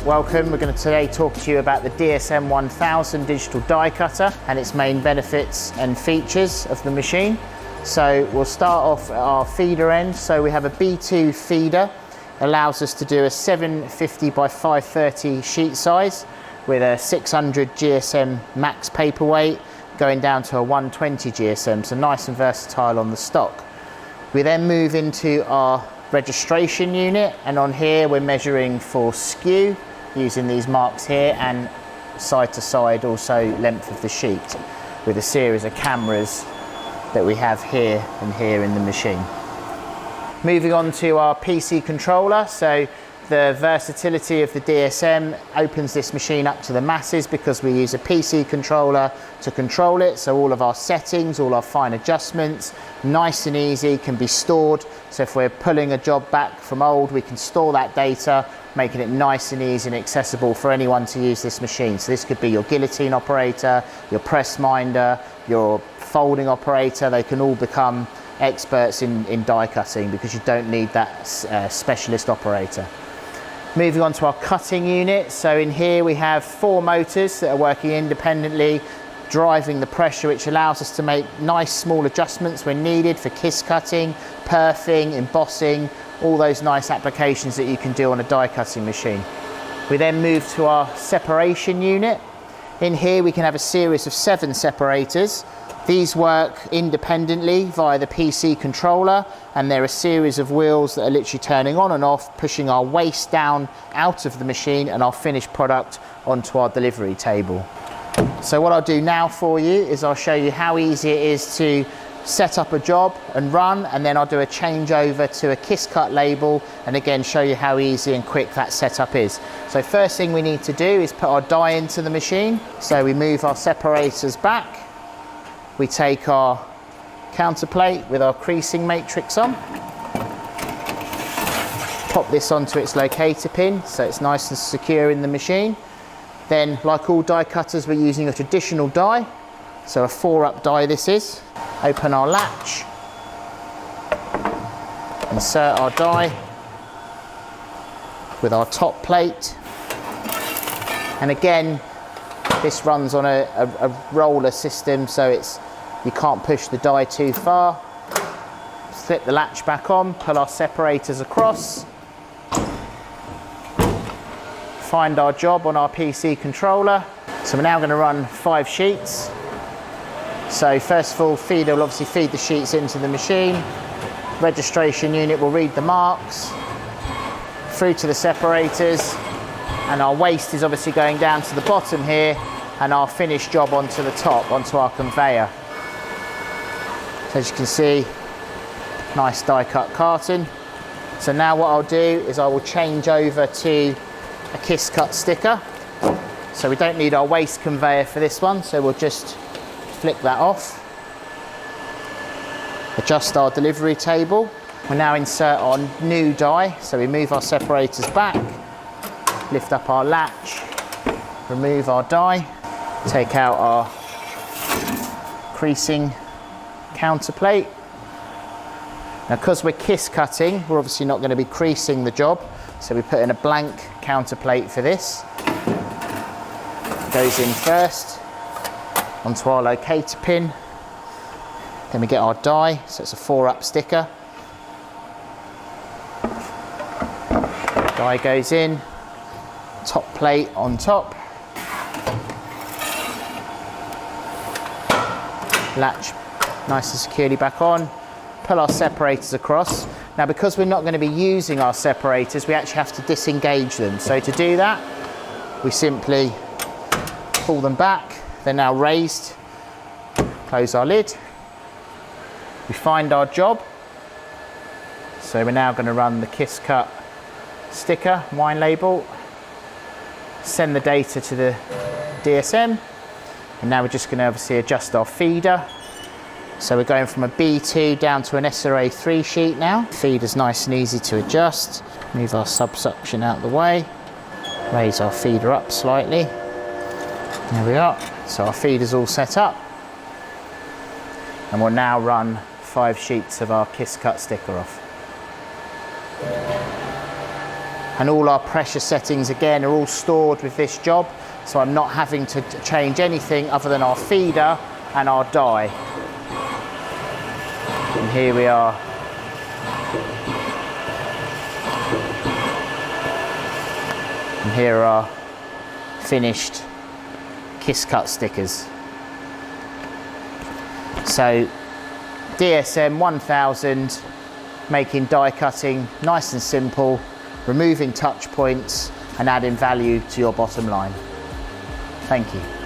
welcome. We're going to today talk to you about the DSM-1000 digital die cutter and its main benefits and features of the machine. So we'll start off at our feeder end. So we have a B2 feeder, allows us to do a 750 by 530 sheet size with a 600 GSM max paperweight going down to a 120 GSM, so nice and versatile on the stock. We then move into our registration unit, and on here we're measuring for skew using these marks here, and side to side also length of the sheet with a series of cameras that we have here and here in the machine. Moving on to our PC controller, so the versatility of the DSM opens this machine up to the masses because we use a PC controller to control it. So all of our settings, all our fine adjustments, nice and easy, can be stored. So if we're pulling a job back from old, we can store that data, making it nice and easy and accessible for anyone to use this machine. So this could be your guillotine operator, your press minder, your folding operator. They can all become experts in die cutting because you don't need that specialist operator. Moving on to our cutting unit, so in here we have 4 motors that are working independently, driving the pressure, which allows us to make nice small adjustments when needed for kiss cutting, perfing, embossing, all those nice applications that you can do on a die cutting machine. We then move to our separation unit. In here we can have a series of 7 separators. These work independently via the PC controller, and they're a series of wheels that are literally turning on and off, pushing our waste down out of the machine and our finished product onto our delivery table. So what I'll do now for you is I'll show you how easy it is to set up a job and run, and then I'll do a changeover to a kiss cut label and again show you how easy and quick that setup is. So first thing we need to do is put our die into the machine. So we move our separators back. We take our counterplate with our creasing matrix on, pop this onto its locator pin so it's nice and secure in the machine. Then, like all die cutters, we're using a traditional die, so a 4-up die this is. Open our latch, insert our die with our top plate, and again this runs on a roller system, so you can't push the die too far. Slip the latch back on, pull our separators across, find our job on our PC controller. So we're now going to run 5 sheets. So first of all, feeder will obviously feed the sheets into the machine. Registration unit will read the marks through to the separators, and our waste is obviously going down to the bottom here, and our finished job onto the top, onto our conveyor. So as you can see, nice die cut carton. So now what I'll do is I will change over to a kiss cut sticker. So we don't need our waste conveyor for this one, so we'll just flick that off. Adjust our delivery table. We'll now insert our new die. So we move our separators back, lift up our latch, remove our die, take out our creasing counterplate. Now because we're kiss cutting, we're obviously not going to be creasing the job, so we put in a blank counterplate for this. Goes in first onto our locator pin, then we get our die, so it's a 4-up sticker. Die goes in, top plate on top, latch nice and securely back on, pull our separators across. Now because we're not going to be using our separators, we actually have to disengage them. So to do that, we simply pull them back. They're now raised. Close our lid. We find our job. So we're now going to run the kiss cut sticker, wine label, send the data to the DSM, and now we're just going to obviously adjust our feeder. So we're going from a B2 down to an SRA 3 sheet now. Feeder's nice and easy to adjust. Move our subsuction out of the way. Raise our feeder up slightly. There we are. So our feeder's all set up. And we'll now run 5 sheets of our kiss cut sticker off. And all our pressure settings again are all stored with this job, so I'm not having to change anything other than our feeder and our die. And here we are. And here are our finished kiss cut stickers. So DSM-1000, making die cutting nice and simple, removing touch points and adding value to your bottom line. Thank you.